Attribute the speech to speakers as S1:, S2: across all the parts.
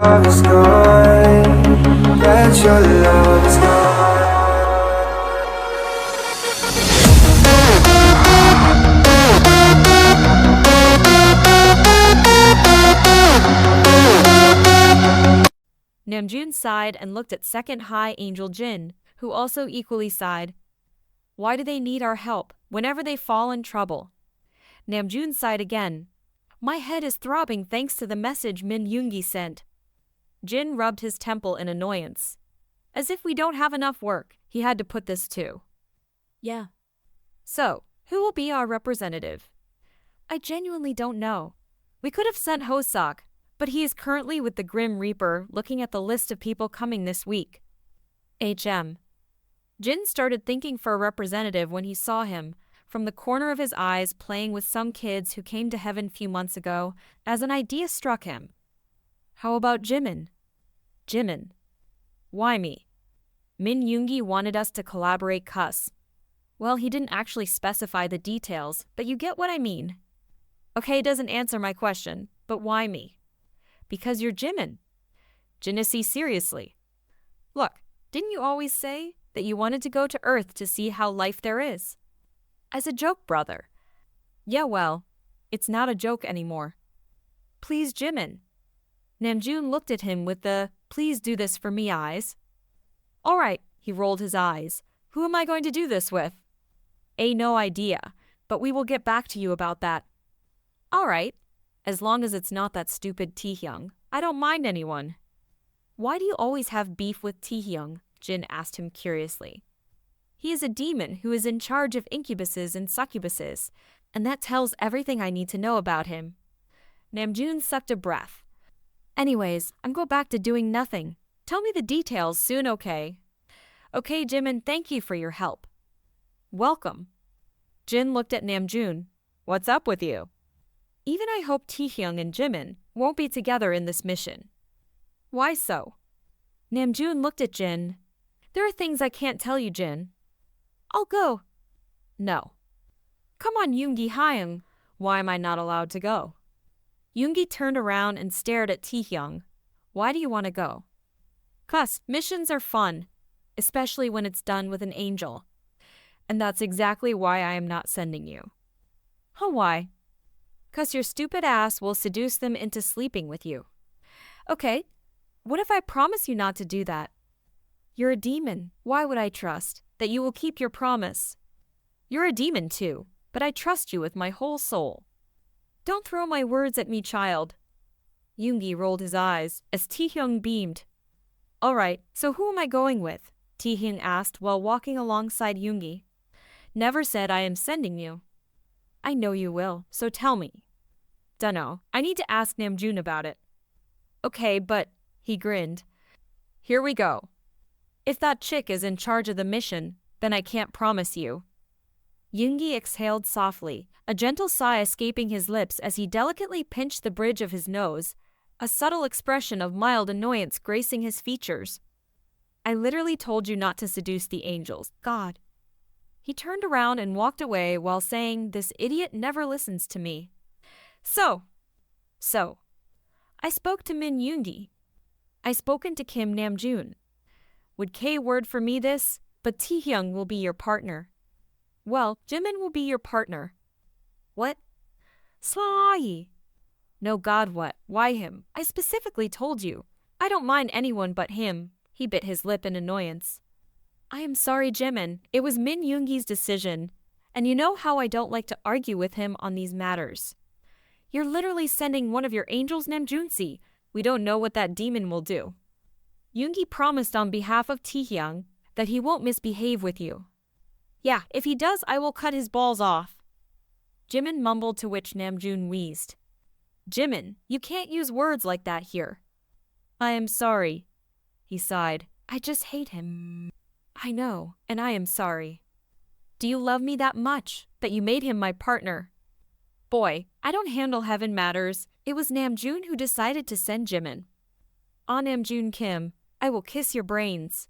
S1: love is gone, that your love is gone.
S2: Namjoon sighed and looked at second high angel Jin, who also equally sighed. Why do they need our help whenever they fall in trouble? Namjoon sighed again. My head is throbbing thanks to the message Min Yoongi sent. Jin rubbed his temple in annoyance. As if we don't have enough work, he had to put this too. Yeah. So, who will be our representative? I genuinely don't know. We could have sent Hoseok, but he is currently with the Grim Reaper looking at the list of people coming this week. HM. Jin started thinking for a representative when he saw him, from the corner of his eyes playing with some kids who came to heaven few months ago, as an idea struck him. How about Jimin? Jimin. Why me? Min Yoongi wanted us to collaborate cuss. Well, he didn't actually specify the details, but you get what I mean. Okay, doesn't answer my question, but why me? Because you're Jimin. Jinnessy, seriously. Look, didn't you always say that you wanted to go to Earth to see how life there is? As a joke, brother. Yeah, well, it's not a joke anymore. Please, Jimin. Namjoon looked at him with the, please do this for me eyes. All right, he rolled his eyes. Who am I going to do this with? No idea, but we will get back to you about that. All right, as long as it's not that stupid Taehyung, I don't mind anyone. Why do you always have beef with Taehyung? Jin asked him curiously. He is a demon who is in charge of incubuses and succubuses, and that tells everything I need to know about him. Namjoon sucked a breath. Anyways, I'm going back to doing nothing. Tell me the details soon, okay? Okay, Jimin, thank you for your help. Welcome. Jin looked at Namjoon. What's up with you? Even I hope Taehyung and Jimin won't be together in this mission. Why so? Namjoon looked at Jin. There are things I can't tell you, Jin. I'll go. No. Come on, Yoongi Hyung. Why am I not allowed to go? Yoongi turned around and stared at Taehyung. Why do you want to go? 'Cause missions are fun, especially when it's done with an angel. And that's exactly why I am not sending you. Huh, why? 'Cause your stupid ass will seduce them into sleeping with you. Okay, what if I promise you not to do that? You're a demon. Why would I trust that you will keep your promise? You're a demon too, but I trust you with my whole soul. Don't throw my words at me, child. Yoongi rolled his eyes as Taehyung beamed. All right, so who am I going with? Taehyung asked while walking alongside Yoongi. Never said I am sending you. I know you will, so tell me. Dunno, I need to ask Namjoon about it. Okay, but, he grinned. Here we go. If that chick is in charge of the mission, then I can't promise you. Yoongi exhaled softly, a gentle sigh escaping his lips as he delicately pinched the bridge of his nose, a subtle expression of mild annoyance gracing his features. I literally told you not to seduce the angels, God. He turned around and walked away while saying, this idiot never listens to me. So, I spoke to Min Yoongi. I spoken to Kim Namjoon. Would K word for me this, but Taehyung will be your partner. Well, Jimin will be your partner. What? Sly. No, God, what? Why him? I specifically told you. I don't mind anyone but him. He bit his lip in annoyance. I am sorry, Jimin. It was Min Yoongi's decision. And you know how I don't like to argue with him on these matters. You're literally sending one of your angels, Namjoon. We don't know what that demon will do. Yoongi promised on behalf of Taehyung that he won't misbehave with you. Yeah, if he does, I will cut his balls off. Jimin mumbled, to which Namjoon wheezed. Jimin, you can't use words like that here. I am sorry. He sighed. I just hate him. I know, and I am sorry. Do you love me that much, that you made him my partner? Boy, I don't handle heaven matters. It was Namjoon who decided to send Jimin. On Namjoon Kim, I will kiss your brains.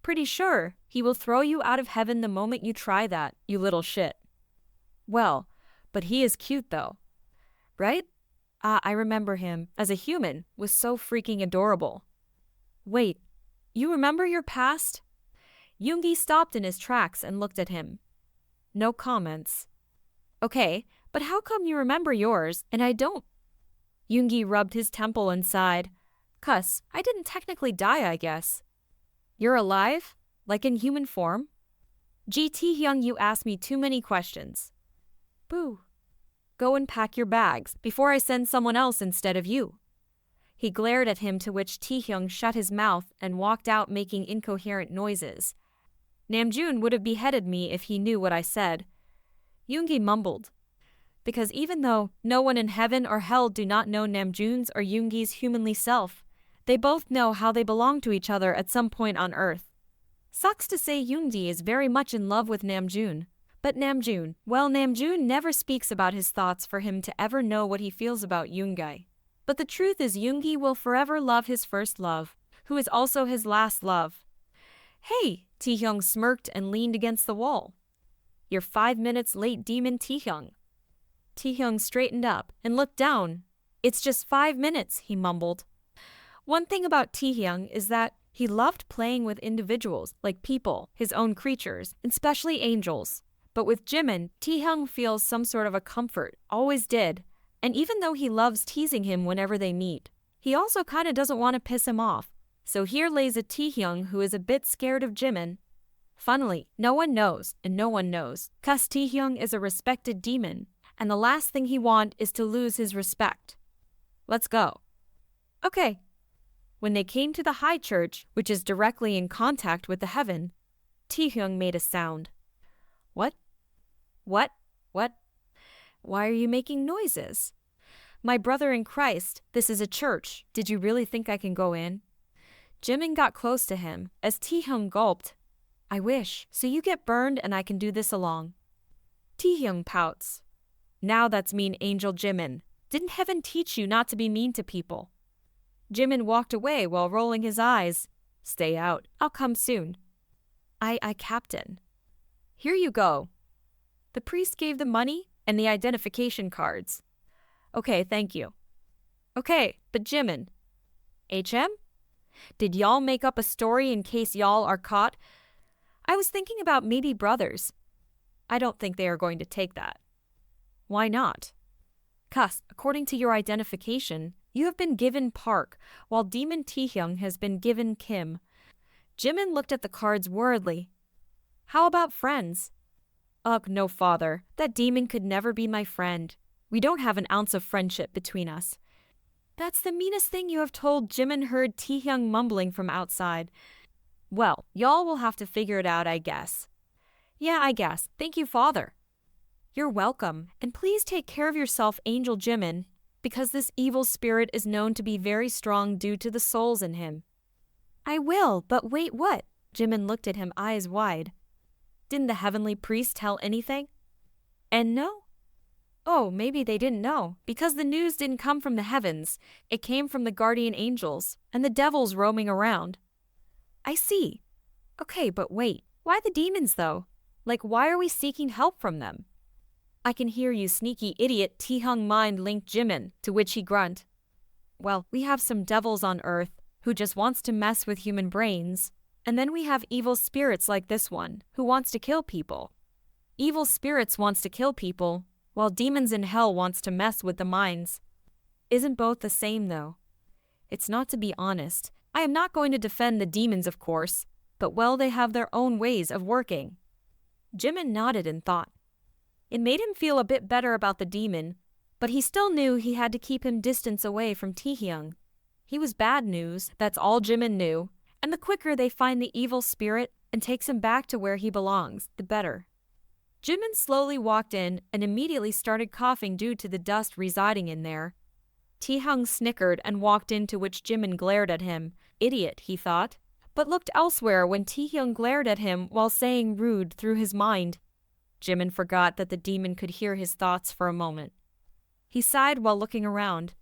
S2: Pretty sure he will throw you out of heaven the moment you try that, you little shit. Well, but he is cute though. Right? Ah, I remember him, as a human, was so freaking adorable. Wait, you remember your past? Yoongi stopped in his tracks and looked at him. No comments. Okay, but how come you remember yours and I don't? Yoongi rubbed his temple and sighed. Cuss, I didn't technically die, I guess. You're alive? Like in human form? Taehyung, you asked me too many questions. Boo. Go and pack your bags before I send someone else instead of you. He glared at him, to which Taehyung shut his mouth and walked out making incoherent noises. Namjoon would have beheaded me if he knew what I said. Yoongi mumbled. Because even though no one in heaven or hell do not know Namjoon's or Yoongi's humanly self, they both know how they belong to each other at some point on Earth. Sucks to say Yoongi is very much in love with Namjoon. But Namjoon, well, Namjoon never speaks about his thoughts for him to ever know what he feels about Yoongi. But the truth is Yoongi will forever love his first love, who is also his last love. Hey, Taehyung smirked and leaned against the wall. You're 5 minutes late, Demon Taehyung. Taehyung straightened up and looked down. It's just 5 minutes, he mumbled. One thing about Taehyung is that he loved playing with individuals, like people, his own creatures, especially angels. But with Jimin, Taehyung feels some sort of a comfort, always did. And even though he loves teasing him whenever they meet, he also kinda doesn't want to piss him off. So here lays a Taehyung who is a bit scared of Jimin. Funnily, no one knows, and no one knows, 'cause Taehyung is a respected demon, and the last thing he wants is to lose his respect. Let's go. Okay. When they came to the high church, which is directly in contact with the heaven, Taehyung made a sound. What? What? What? Why are you making noises? My brother in Christ, this is a church. Did you really think I can go in? Jimin got close to him, as Taehyung gulped. I wish, so you get burned and I can do this along. Taehyung pouts. Now that's mean, Angel Jimin. Didn't heaven teach you not to be mean to people? Jimin walked away while rolling his eyes. Stay out, I'll come soon. I Captain. Here you go. The priest gave the money and the identification cards. Okay, thank you. Okay, but Jimin. HM? Did y'all make up a story in case y'all are caught? I was thinking about maybe brothers. I don't think they are going to take that. Why not? 'Cause, according to your identification, you have been given Park, while Demon Taehyung has been given Kim. Jimin looked at the cards worriedly. How about friends? Ugh, no, father. That demon could never be my friend. We don't have an ounce of friendship between us. That's the meanest thing you have told, Jimin heard Taehyung mumbling from outside. Well, y'all will have to figure it out, I guess. Yeah, I guess. Thank you, father. You're welcome, and please take care of yourself, Angel Jimin, because this evil spirit is known to be very strong due to the souls in him. I will, but wait, what? Jimin looked at him, eyes wide. Didn't the heavenly priest tell anything? And no? Oh, maybe they didn't know, because the news didn't come from the heavens. It came from the guardian angels, and the devils roaming around. I see. Okay, but wait, why the demons though? Like, why are we seeking help from them? I can hear you, sneaky idiot, Taehyung mind-linked Jimin, to which he grunt. Well, we have some devils on Earth, who just wants to mess with human brains, and then we have evil spirits like this one, who wants to kill people. Evil spirits wants to kill people, while demons in hell wants to mess with the minds. Isn't both the same though? It's not, to be honest. I am not going to defend the demons, of course, but well, they have their own ways of working. Jimin nodded and thought. It made him feel a bit better about the demon, but he still knew he had to keep him distance away from Taehyung. He was bad news, that's all Jimin knew, and the quicker they find the evil spirit and takes him back to where he belongs, the better. Jimin slowly walked in and immediately started coughing due to the dust residing in there. Taehyung snickered and walked in, to which Jimin glared at him. Idiot, he thought, but looked elsewhere when Taehyung glared at him while saying rude through his mind. Jimin forgot that the demon could hear his thoughts for a moment. He sighed while looking around.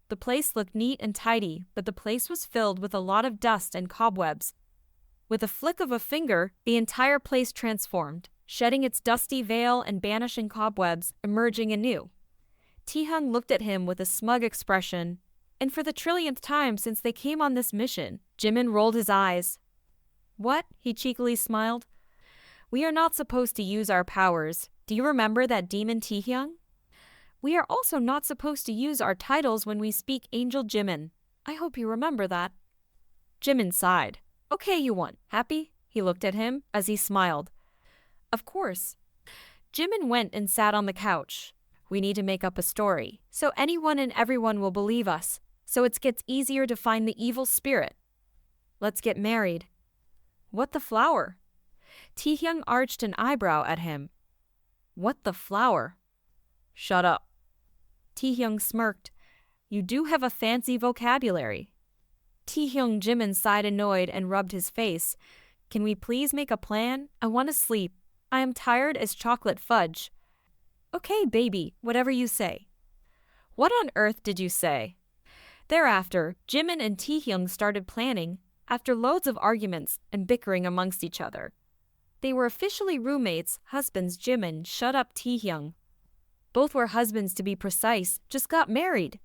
S2: The place looked neat and tidy, but the place was filled with a lot of dust and cobwebs. With a flick of a finger, the entire place transformed, shedding its dusty veil and banishing cobwebs, emerging anew. Taehyung looked at him with a smug expression. And for the trillionth time since they came on this mission, Jimin rolled his eyes. What? He cheekily smiled. We are not supposed to use our powers. Do you remember that demon Taehyung? We are also not supposed to use our titles when we speak Angel Jimin. I hope you remember that. Jimin sighed. Okay, you won. Happy? He looked at him as he smiled. Of course. Jimin went and sat on the couch. We need to make up a story, so anyone and everyone will believe us, so it gets easier to find the evil spirit. Let's get married. What the flower? Taehyung arched an eyebrow at him. What the flower? Shut up. Taehyung smirked. You do have a fancy vocabulary. Taehyung Jimin sighed annoyed and rubbed his face. Can we please make a plan? I want to sleep. I am tired as chocolate fudge. Okay, baby, whatever you say. What on earth did you say? Thereafter, Jimin and Taehyung started planning, after loads of arguments and bickering amongst each other. They were officially roommates, husbands. Jimin shut up Taehyung. Both were husbands to be precise, just got married.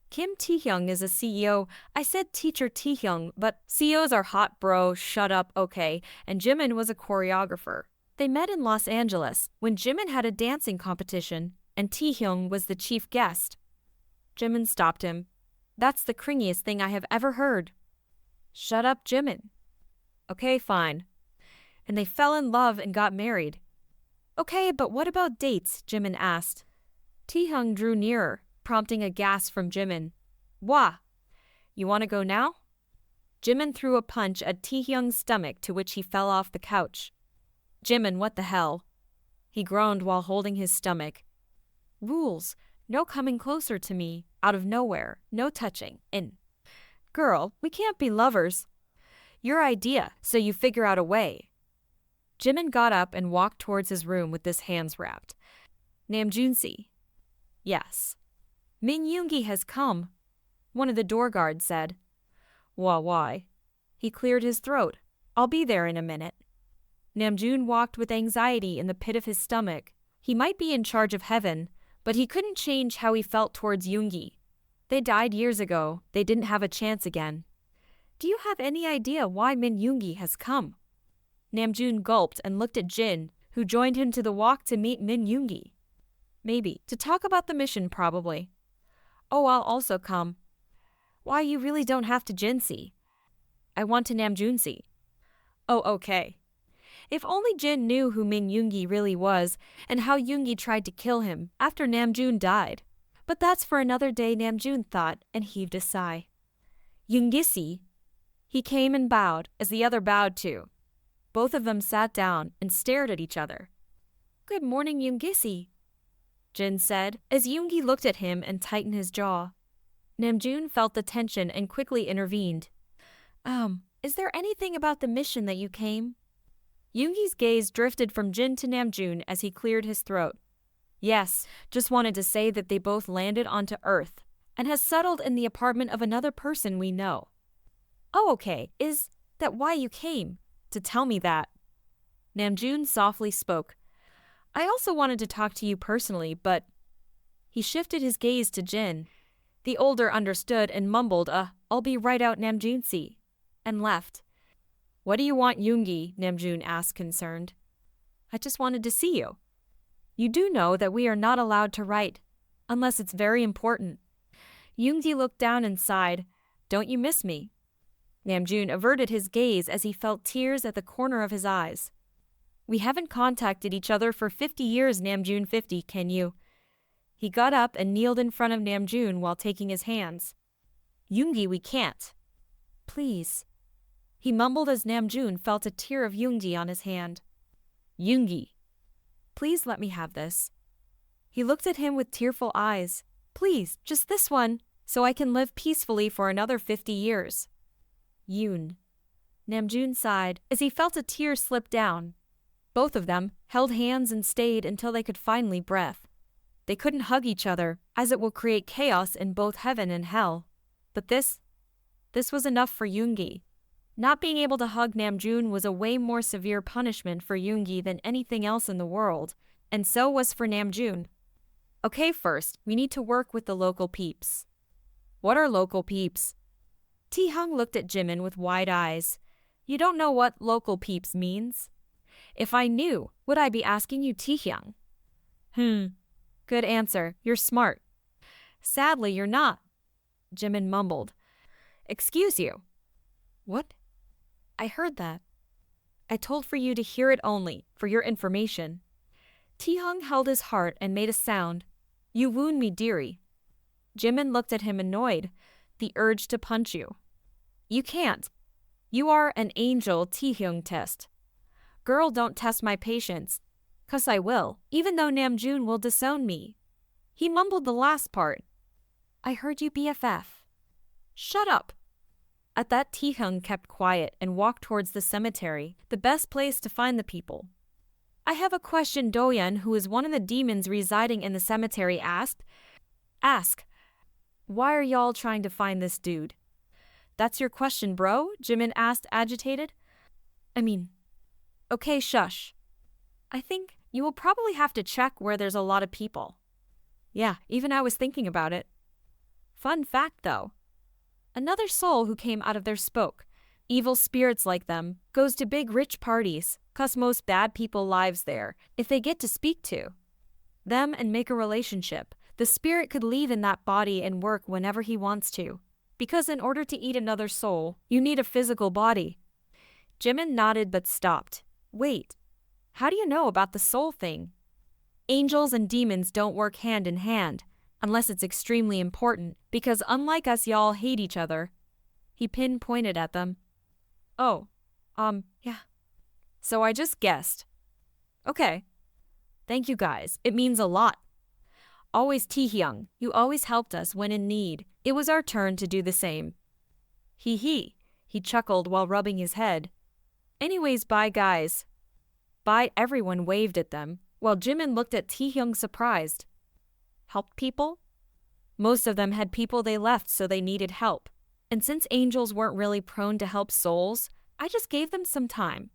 S2: Kim Taehyung is a CEO. I said teacher Taehyung, but CEOs are hot bro, shut up, okay, and Jimin was a choreographer. They met in Los Angeles when Jimin had a dancing competition and Taehyung was the chief guest. Jimin stopped him. That's the cringiest thing I have ever heard. Shut up, Jimin. Okay, fine. And they fell in love and got married. Okay, but what about dates? Jimin asked. Taehyung drew nearer, prompting a gasp from Jimin. Wah! You want to go now? Jimin threw a punch at Taehyung's stomach, to which he fell off the couch. Jimin, what the hell? He groaned while holding his stomach. Rules. No coming closer to me, out of nowhere, no touching, and… Girl, we can't be lovers. Your idea, so you figure out a way. Jimin got up and walked towards his room with his hands wrapped. Namjoon-si. Yes. Min Yoongi has come, one of the door guards said. Why? He cleared his throat. I'll be there in a minute. Namjoon walked with anxiety in the pit of his stomach. He might be in charge of heaven, but he couldn't change how he felt towards Yoongi. They died years ago. They didn't have a chance again. Do you have any idea why Min Yoongi has come? Namjoon gulped and looked at Jin, who joined him to the walk to meet Min Yoongi. Maybe. To talk about the mission, probably. Oh, I'll also come. Why, you really don't have to, Jin-si. I want to Namjoon-si. Oh, okay. If only Jin knew who Min Yoongi really was and how Yoongi tried to kill him after Namjoon died. But that's for another day, Namjoon thought and heaved a sigh. Yoongi-si. He came and bowed as the other bowed too. Both of them sat down and stared at each other. Good morning, Yoongi-si, Jin said as Yoongi looked at him and tightened his jaw. Namjoon felt the tension and quickly intervened. Is there anything about the mission that you came? Yoongi's gaze drifted from Jin to Namjoon as he cleared his throat. Yes, just wanted to say that they both landed onto Earth and has settled in the apartment of another person we know. Oh, okay. Is that why you came? To tell me that? Namjoon softly spoke. I also wanted to talk to you personally, but… He shifted his gaze to Jin. The older understood and mumbled I'll be right out, Namjoon-si, and left. What do you want, Yoongi? Namjoon asked, concerned. I just wanted to see you. You do know that we are not allowed to write, unless it's very important. Yoongi looked down and sighed. Don't you miss me? Namjoon averted his gaze as he felt tears at the corner of his eyes. We haven't contacted each other for 50 years, Namjoon. 50, can you? He got up and kneeled in front of Namjoon while taking his hands. Yoongi, we can't. Please. He mumbled as Namjoon felt a tear of Yoongi on his hand. Yoongi. Please let me have this. He looked at him with tearful eyes. Please, just this one, so I can live peacefully for another 50 years. Yoon. Namjoon sighed as he felt a tear slip down. Both of them held hands and stayed until they could finally breathe. They couldn't hug each other, as it will create chaos in both heaven and hell. But this was enough for Yoongi. Not being able to hug Namjoon was a way more severe punishment for Yoongi than anything else in the world, and so was for Namjoon. Okay, first, we need to work with the local peeps. What are local peeps? Taehyung looked at Jimin with wide eyes. You don't know what local peeps means? If I knew, would I be asking you, Taehyung? Good answer. You're smart. Sadly, you're not, Jimin mumbled. Excuse you. What? I heard that. I told for you to hear it only, for your information. Taehyung held his heart and made a sound. You wound me, dearie. Jimin looked at him annoyed, the urge to punch you. You can't. You are an angel, Taehyung test. Girl, don't test my patience. 'Cause I will, even though Namjoon will disown me. He mumbled the last part. I heard you, BFF. Shut up. At that, Taehyung kept quiet and walked towards the cemetery, the best place to find the people. I have a question, Doyeon, who is one of the demons residing in the cemetery, asked. Ask. Why are y'all trying to find this dude? That's your question, bro? Jimin asked, agitated. Okay, shush. I think you will probably have to check where there's a lot of people. Yeah, even I was thinking about it. Fun fact, though. Another soul who came out of there spoke. Evil spirits like them goes to big rich parties, 'cause most bad people lives there, if they get to speak to them and make a relationship. The spirit could leave in that body and work whenever he wants to. Because in order to eat another soul, you need a physical body. Jimin nodded but stopped. Wait. How do you know about the soul thing? Angels and demons don't work hand in hand, unless it's extremely important, because unlike us, y'all hate each other. He pinpointed at them. Oh, yeah. So I just guessed. Okay. Thank you guys, it means a lot. Always Taehyung, you always helped us when in need. It was our turn to do the same. He chuckled while rubbing his head. Anyways, bye guys. Bye, everyone waved at them, while Jimin looked at Taehyung surprised. Helped people? Most of them had people they left so they needed help. And since angels weren't really prone to help souls, I just gave them some time.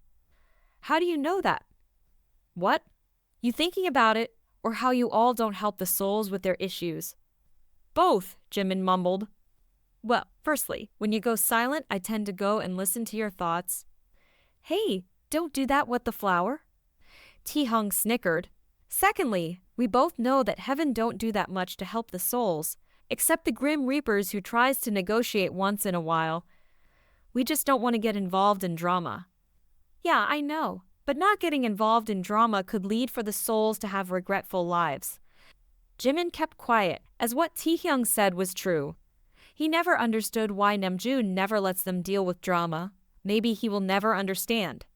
S2: How do you know that? What? You thinking about it, or how you all don't help the souls with their issues? Both, Jimin mumbled. Well, firstly, when you go silent, I tend to go and listen to your thoughts. Hey, don't do that with the flower. Taehyung snickered. Secondly, we both know that heaven don't do that much to help the souls, except the Grim Reapers who tries to negotiate once in a while. We just don't want to get involved in drama. Yeah, I know, but not getting involved in drama could lead for the souls to have regretful lives. Jimin kept quiet, as what Taehyung said was true. He never understood why Namjoon never lets them deal with drama. Maybe he will never understand.